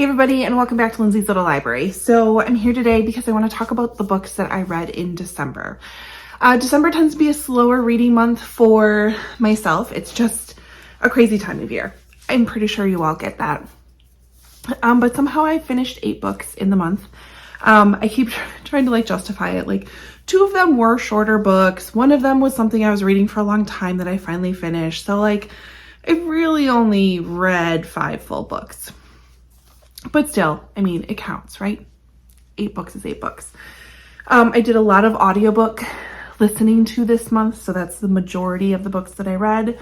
Hey everybody, and welcome back to Lindsey's Little Library. So I'm here today because I want to talk about the books that I read in December. December tends to be a slower reading month for myself. It's just a crazy time of year. I'm pretty sure you all get that. But somehow I finished 8 books in the month. I keep trying to justify it. 2 of them were shorter books. One of them was something I was reading for a long time that I finally finished. So I really only read 5 full books. But still, I mean, it counts, right? 8 books is 8 books. I did a lot of audiobook listening to this month, so that's the majority of the books that I read.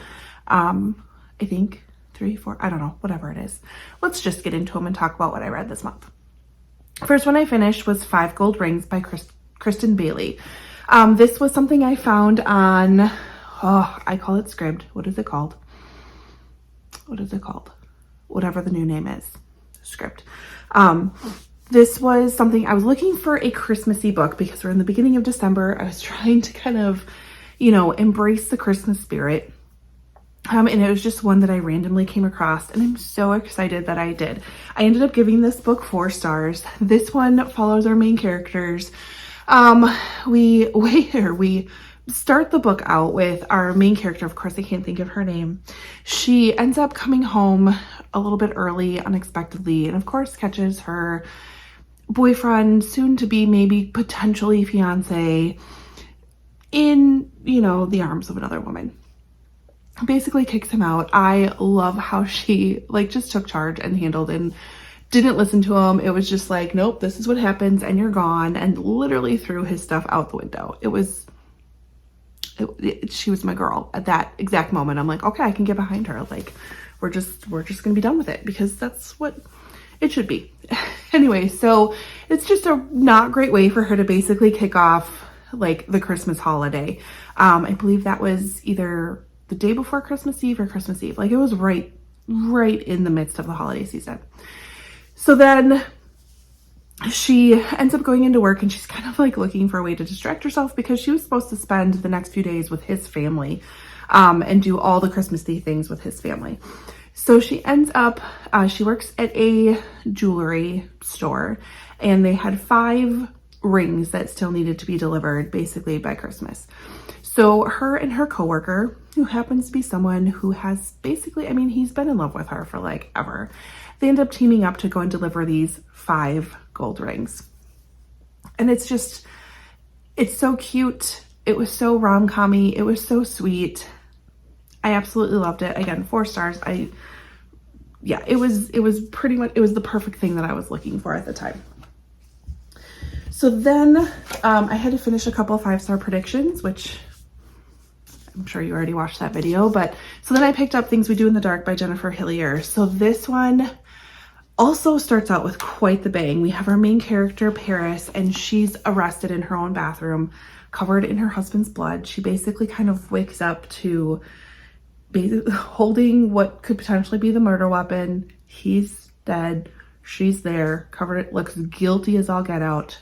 I think 3, 4, I don't know, whatever it is. Let's just get into them and talk about what I read this month. First one I finished was 5 Gold Rings by Kristen Bailey. This was something I found on, I call it Scribd. What is it called? Whatever the new name is. Script. This was something I was looking for, a Christmassy book, because we're in the beginning of December. I was trying to kind of, embrace the Christmas spirit. And it was just one that I randomly came across, and I'm so excited that I did. I ended up giving this book 4 stars. This one follows our main characters. We start the book out with our main character. Of course, I can't think of her name. She ends up coming home a little bit early, unexpectedly, and of course catches her boyfriend, soon to be maybe potentially fiance, in, the arms of another woman. Basically kicks him out. I love how she just took charge and handled and didn't listen to him. It was just nope, this is what happens and you're gone, and literally threw his stuff out the window. She was my girl at that exact moment. I'm like, okay, I can get behind her. We're just gonna be done with it, because that's what it should be. Anyway, so it's just a not great way for her to basically kick off the Christmas holiday. I believe that was either the day before Christmas Eve or Christmas Eve. It was right in the midst of the holiday season. So then she ends up going into work, and she's kind of looking for a way to distract herself, because she was supposed to spend the next few days with his family and do all the Christmassy things with his family. So she ends up, she works at a jewelry store, and they had 5 rings that still needed to be delivered basically by Christmas. So her and her coworker, who happens to be someone who has basically, he's been in love with her for ever. They end up teaming up to go and deliver these 5 gold rings. And it's so cute. It was so rom-com-y. It was so sweet. I absolutely loved it. Again, 4 stars. It was pretty much, it was the perfect thing that I was looking for at the time. So then I had to finish a couple of 5-star predictions, which I'm sure you already watched that video. But so then I picked up Things We Do in the Dark by Jennifer Hillier. So this one also starts out with quite the bang. We have our main character, Paris, and she's arrested in her own bathroom, covered in her husband's blood. She basically kind of wakes up to basically holding what could potentially be the murder weapon. He's dead. She's there, covered, looks guilty as all get out,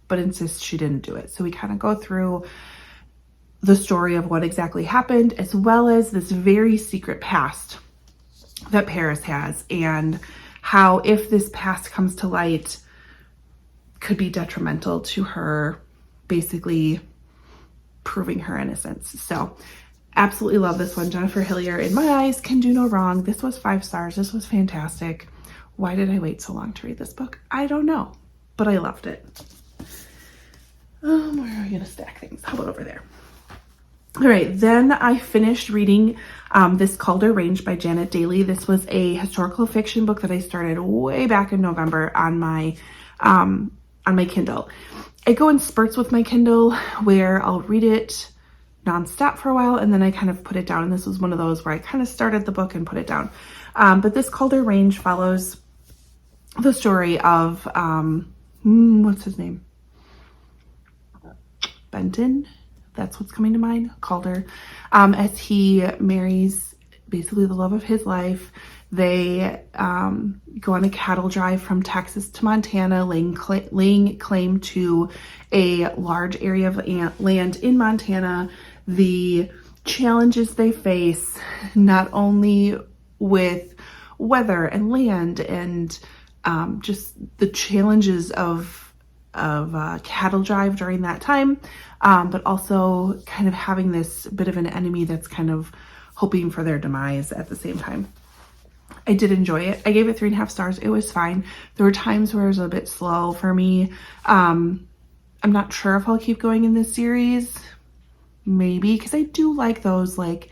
but insists she didn't do it. So we kind of go through the story of what exactly happened, as well as this very secret past that Paris has, and how, if this past comes to light, could be detrimental to her basically proving her innocence. So absolutely love this one. Jennifer Hillier, in my eyes, can do no wrong. This was 5 stars. This was fantastic. Why did I wait so long to read this book? I don't know, but I loved it. Where are we gonna stack things? How about over there? All right, then I finished reading This Calder Range by Janet Daly. This was a historical fiction book that I started way back in November on my Kindle. I go in spurts with my Kindle where I'll read it nonstop for a while, and then I kind of put it down. And this was one of those where I kind of started the book and put it down. But This Calder Range follows the story of, what's his name? Benton? That's what's coming to mind, Calder, as he marries basically the love of his life. They go on a cattle drive from Texas to Montana, laying claim to a large area of land in Montana. The challenges they face, not only with weather and land and just the challenges of cattle drive during that time, but also kind of having this bit of an enemy that's kind of hoping for their demise at the same time. I did enjoy it. I gave it 3.5 stars. It was fine. There were times where it was a bit slow for me. I'm not sure if I'll keep going in this series. Maybe, because I do like those like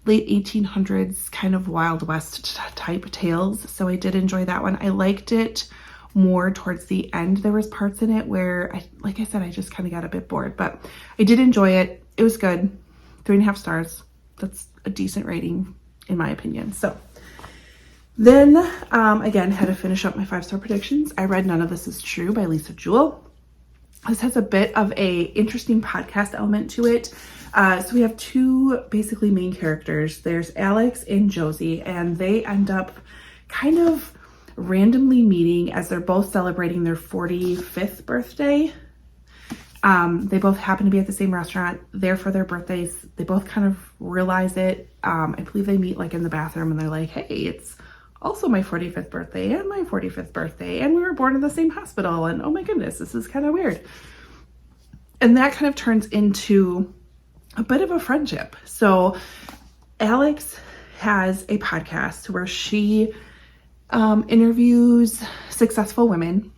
late 1800s kind of Wild West type tales. So I did enjoy that one. I liked it more towards the end. There was parts in it where, like I said, I just kind of got a bit bored, but I did enjoy it. It was good. 3.5 stars. That's a decent rating in my opinion. So then, again, had to finish up my 5-star predictions. I read None of This Is True by Lisa Jewell. This has a bit of a interesting podcast element to it. So we have two basically main characters. There's Alex and Josie, and they end up kind of randomly meeting as they're both celebrating their 45th birthday. They both happen to be at the same restaurant there for their birthdays. They both kind of realize it. I believe they meet like in the bathroom and they're like, hey, it's also my 45th birthday and my 45th birthday, and we were born in the same hospital, and oh my goodness, this is kind of weird. And that kind of turns into a bit of a friendship. So Alex has a podcast where she interviews successful women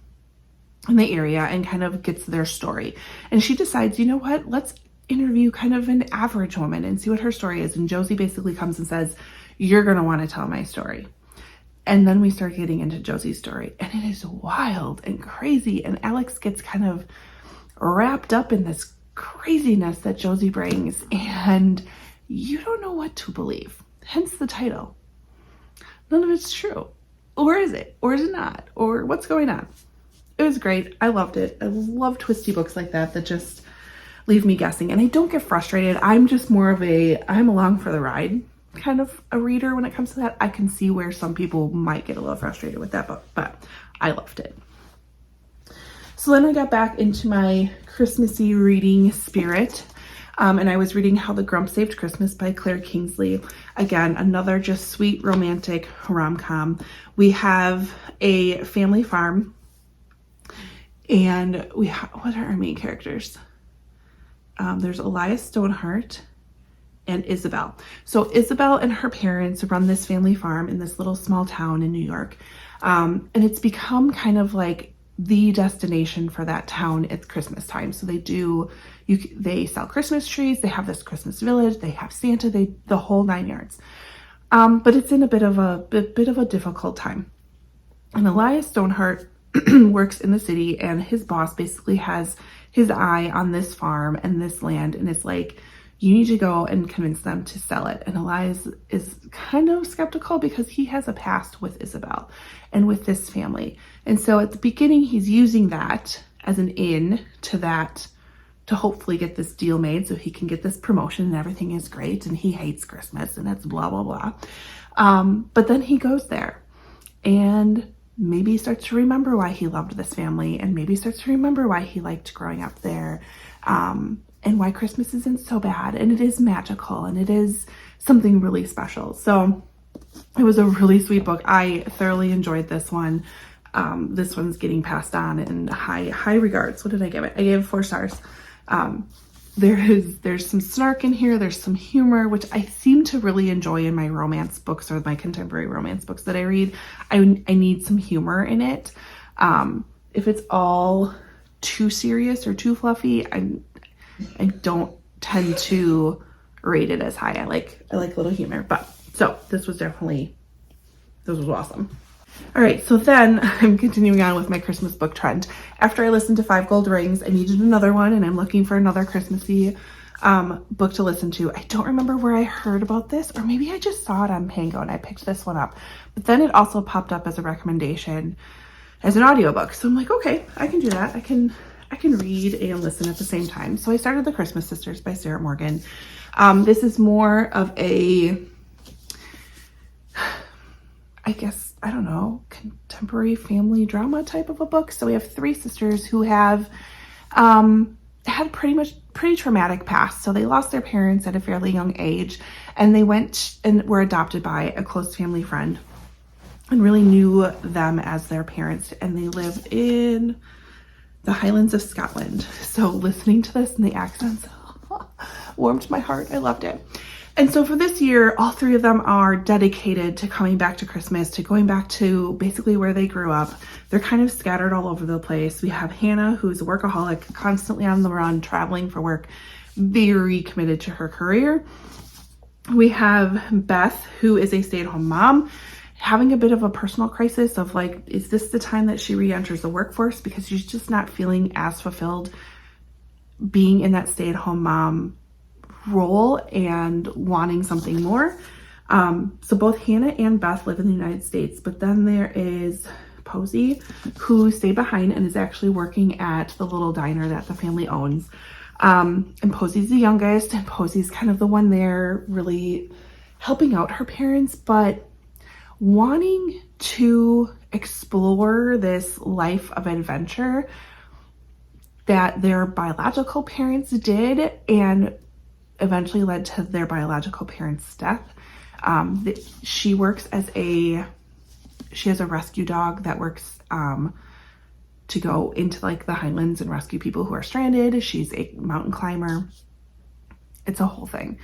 in the area and kind of gets their story. And she decides, you know what, let's interview kind of an average woman and see what her story is. And Josie basically comes and says, you're going to want to tell my story. And then we start getting into Josie's story, and it is wild and crazy. And Alex gets kind of wrapped up in this craziness that Josie brings, and you don't know what to believe. Hence the title. None of it's true. Or is it? Or is it not? Or what's going on? It was great. I loved it. I love twisty books like that just leave me guessing. And I don't get frustrated. I'm just more of I'm along for the ride kind of a reader when it comes to that. I can see where some people might get a little frustrated with that book, but I loved it. So then I got back into my Christmassy reading spirit, and I was reading How the Grump Saved Christmas by Claire Kingsley. Again, another just sweet romantic rom-com. We have a family farm, and what are our main characters? There's Elias Stoneheart and Isabel. So Isabel and her parents run this family farm in this little small town in New York. And it's become kind of like the destination for that town at Christmas time. So they sell Christmas trees, they have this Christmas village, they have Santa, the whole 9 yards. But it's in a bit of a difficult time. And Elias Stoneheart works in the city, and his boss basically has his eye on this farm and this land, and it's like, you need to go and convince them to sell it. And Elias is kind of skeptical because he has a past with Isabel and with this family. And so at the beginning, he's using that as an in to that to hopefully get this deal made so he can get this promotion and everything is great. And he hates Christmas and it's blah, blah, blah. But then he goes there and maybe starts to remember why he loved this family, and maybe starts to remember why he liked growing up there. And why Christmas isn't so bad, and it is magical, and it is something really special. So it was a really sweet book. I thoroughly enjoyed this one. This one's getting passed on in high regards. What did I give it? I gave it 4 stars. There's some snark in here. There's some humor, which I seem to really enjoy in my romance books or my contemporary romance books that I read. I need some humor in it. If it's all too serious or too fluffy, I don't tend to rate it as high. I like a little humor, but so this was awesome. All right, so then I'm continuing on with my Christmas book trend. After I listened to 5 Gold Rings, I needed another one, and I'm looking for another Christmassy book to listen to. I don't remember where I heard about this, or maybe I just saw it on Pango and I picked this one up. But then it also popped up as a recommendation as an audiobook. So I'm like, okay, I can do that. I can read and listen at the same time. So I started The Christmas Sisters by Sarah Morgan. This is more of a, I guess, I don't know, contemporary family drama type of a book. So we have 3 sisters who have had pretty traumatic past. So they lost their parents at a fairly young age, and they went and were adopted by a close family friend. and really knew them as their parents, and they live in the Highlands of Scotland. So listening to this and the accents warmed my heart. I loved it. And so for this year, all three of them are dedicated to coming back to Christmas, to going back to basically where they grew up. They're kind of scattered all over the place. We have Hannah, who's a workaholic, constantly on the run, traveling for work, very committed to her career. We have Beth, who is a stay-at-home mom, having a bit of a personal crisis of like, is this the time that she re-enters the workforce? Because she's just not feeling as fulfilled being in that stay-at-home mom role and wanting something more. So both Hannah and Beth live in the United States, but then there is Posey, who stayed behind and is actually working at the little diner that the family owns. And Posey's the youngest, and Posey's kind of the one there really helping out her parents, but wanting to explore this life of adventure that their biological parents did and eventually led to their biological parents' death. She has a rescue dog that works to go into like the Highlands and rescue people who are stranded. She's a mountain climber. It's a whole thing.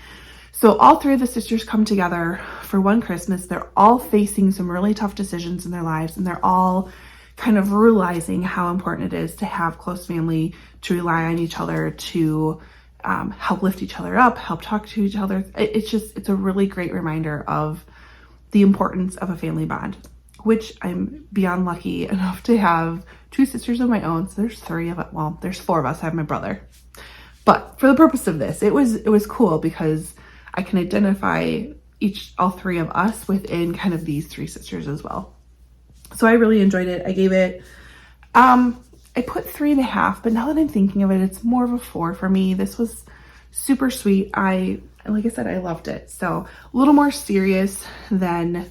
So all three of the sisters come together for one Christmas. They're all facing some really tough decisions in their lives, and they're all kind of realizing how important it is to have close family, to rely on each other, to help lift each other up, help talk to each other. It's a really great reminder of the importance of a family bond, which I'm beyond lucky enough to have two sisters of my own. So there's three of it. Well, there's four of us. I have my brother. But for the purpose of this, it was cool because I can identify all three of us within kind of these three sisters as well. So I really enjoyed it. I gave it, I put 3.5, but now that I'm thinking of it, it's more of a 4 for me. This was super sweet. Like I said, I loved it. So a little more serious than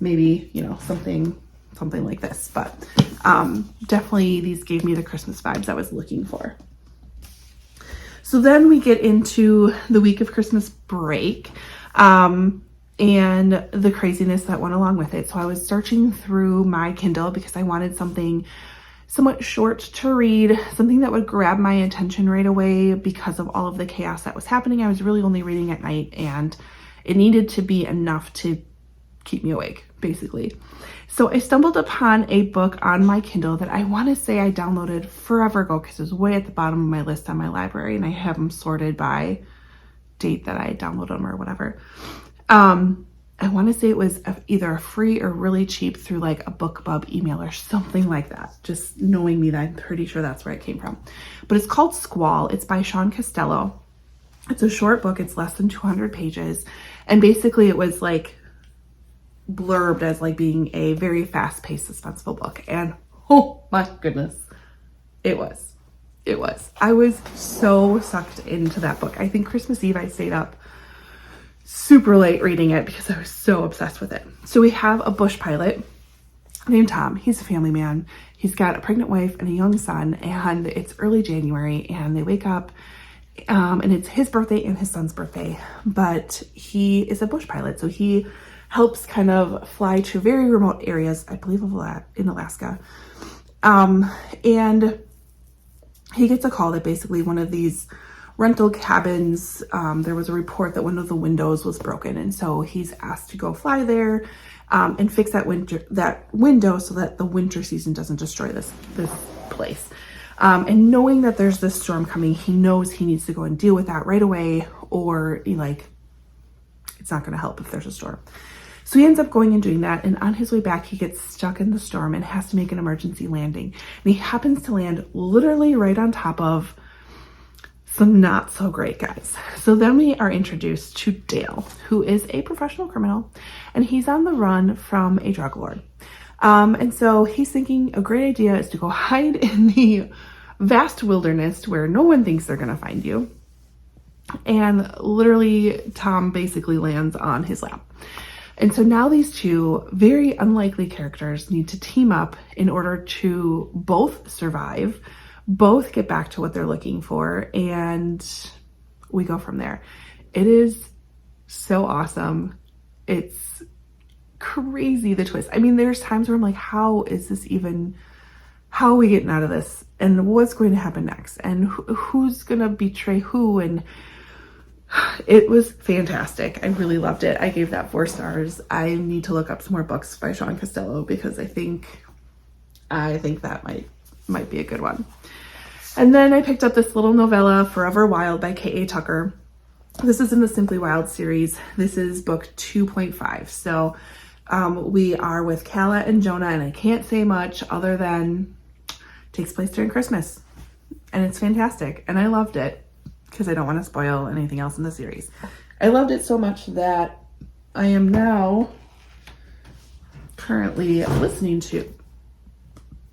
maybe, something like this, but definitely these gave me the Christmas vibes I was looking for. So then we get into the week of Christmas break, and the craziness that went along with it. So I was searching through my Kindle because I wanted something somewhat short to read, something that would grab my attention right away because of all of the chaos that was happening. I was really only reading at night, and it needed to be enough to keep me awake, basically. So I stumbled upon a book on my Kindle that I want to say I downloaded forever ago because it was way at the bottom of my list on my library, and I have them sorted by date that I downloaded them or whatever. I want to say it was either free or really cheap through like a BookBub email or something like that. Just knowing me, that I'm pretty sure that's where it came from. But it's called Squall. It's by Sean Costello. It's a short book. It's less than 200 pages. And basically it was like blurbed as like being a very fast-paced, suspenseful book. And oh my goodness, it was. I was so sucked into that book. I think Christmas Eve I stayed up super late reading it because I was so obsessed with it. So we have a bush pilot named Tom. He's a family man. He's got a pregnant wife and a young son, and it's early January, and they wake up and it's his birthday and his son's birthday, but he is a bush pilot. So he helps kind of fly to very remote areas, I believe in Alaska. And he gets a call that basically one of these rental cabins, there was a report that one of the windows was broken, and so he's asked to go fly there and fix that window so that the winter season doesn't destroy this place. And knowing that there's this storm coming, he knows he needs to go and deal with that right away, or it's not going to help if there's a storm. So he ends up going and doing that, and on his way back, he gets stuck in the storm and has to make an emergency landing. And he happens to land literally right on top of some not so great guys. So then we are introduced to Dale, who is a professional criminal, and he's on the run from a drug lord. And so he's thinking a great idea is to go hide in the vast wilderness where no one thinks they're going to find you. And literally Tom basically lands on his lap. And so now these two very unlikely characters need to team up in order to both survive, both get back to what they're looking for, and we go from there. It is so awesome. It's crazy, the twist. I mean, there's times where I'm like, how are we getting out of this? And what's going to happen next? And who's going to betray who? And it was fantastic. I really loved it. I gave that 4 stars. I need to look up some more books by Sean Costello because I think that might be a good one. And then I picked up this little novella, Forever Wild by K.A. Tucker. This is in the Simply Wild series. This is book 2.5. So we are with Calla and Jonah, and I can't say much other than it takes place during Christmas. And it's fantastic. And I loved it because I don't want to spoil anything else in the series. I loved it so much that I am now currently listening to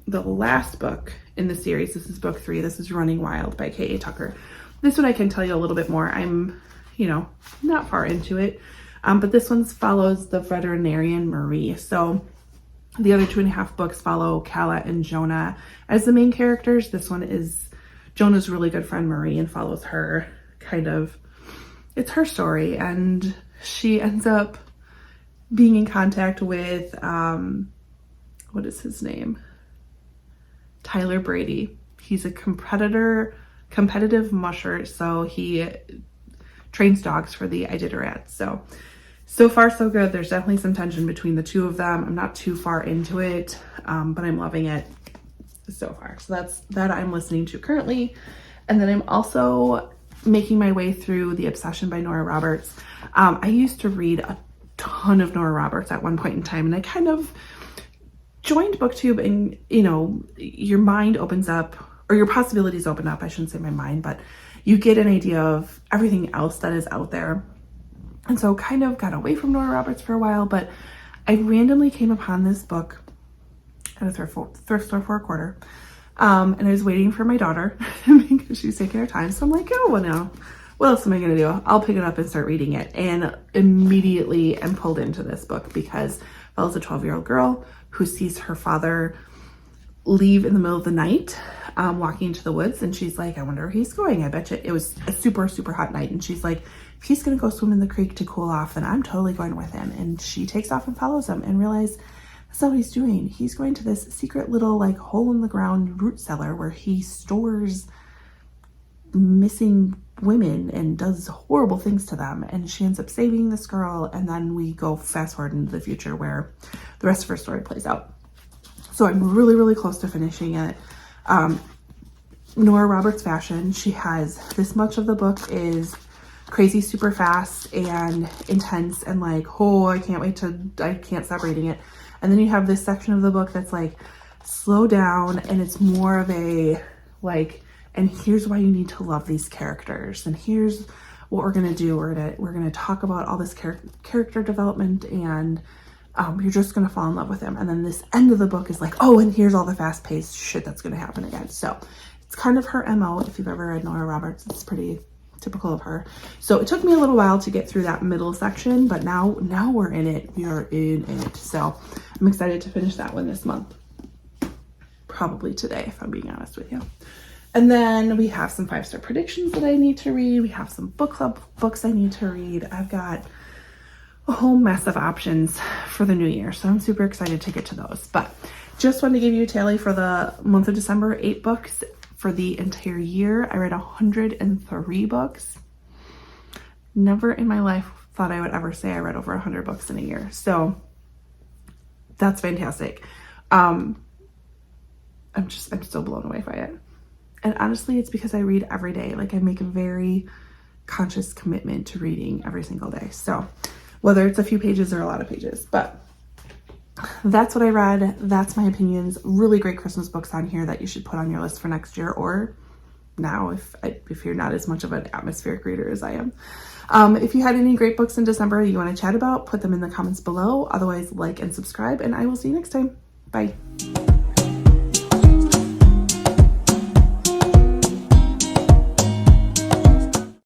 the last book in the series. This is book 3. This is Running Wild by K.A. Tucker. This one I can tell you a little bit more. I'm, not far into it. But this one follows the veterinarian Marie. So the other 2.5 books follow Calla and Jonah as the main characters. This one is Jonah's really good friend Marie and follows her it's her story. And she ends up being in contact with, what is his name? Tyler Brady. He's a competitive musher, so he trains dogs for the Iditarod. So far so good. There's definitely some tension between the two of them. I'm not too far into it, but I'm loving it so far. So that's that I'm listening to currently. And then I'm also making my way through The Obsession by Nora Roberts. I used to read a ton of Nora Roberts at one point in time, and I kind of joined BookTube, and your mind opens up, or your possibilities open up. I shouldn't say my mind, but you get an idea of everything else that is out there. And so kind of got away from Nora Roberts for a while, but I randomly came upon this book at a thrift store for a quarter. And I was waiting for my daughter because she's taking her time. So I'm like, oh, well, now what else am I going to do? I'll pick it up and start reading it. And immediately am pulled into this book because Bella's a 12-year-old girl who sees her father leave in the middle of the night, walking into the woods. And she's like, I wonder where he's going. I bet you it was a super, super hot night. And she's like, if he's going to go swim in the creek to cool off, then I'm totally going with him. And she takes off and follows him and realizes that's not what he's doing. He's going to this secret little hole in the ground root cellar where he stores missing women and does horrible things to them. And she ends up saving this girl. And then we go fast forward into the future where the rest of her story plays out. So I'm really, really close to finishing it. Nora Roberts fashion. She has this much of the book is crazy, super fast and intense and I can't stop reading it. And then you have this section of the book that's slow down, and it's more of a and here's why you need to love these characters, and here's what we're gonna do. We're gonna talk about all this character development, and you're just gonna fall in love with them. And then this end of the book is oh, and here's all the fast-paced shit that's gonna happen again. So it's kind of her MO. If you've ever read Nora Roberts, it's pretty typical of her. So it took me a little while to get through that middle section, but now we're in it. We are in it. So I'm excited to finish that one this month. Probably today, if I'm being honest with you. And then we have some 5-star predictions that I need to read. We have some book club books I need to read. I've got a whole mess of options for the new year. So I'm super excited to get to those. But just wanted to give you a tally for the month of December, 8 books. For the entire year, I read 103 books. Never in my life thought I would ever say I read over 100 books in a year. So that's fantastic. I'm still blown away by it. And honestly, it's because I read every day. I make a very conscious commitment to reading every single day. So whether it's a few pages or a lot of pages, but that's what I read. That's my opinions. Really great Christmas books on here that you should put on your list for next year, or now if you're not as much of an atmospheric reader as I am. If you had any great books in December you want to chat about, put them in the comments below. Otherwise, like and subscribe, and I will see you next time. Bye.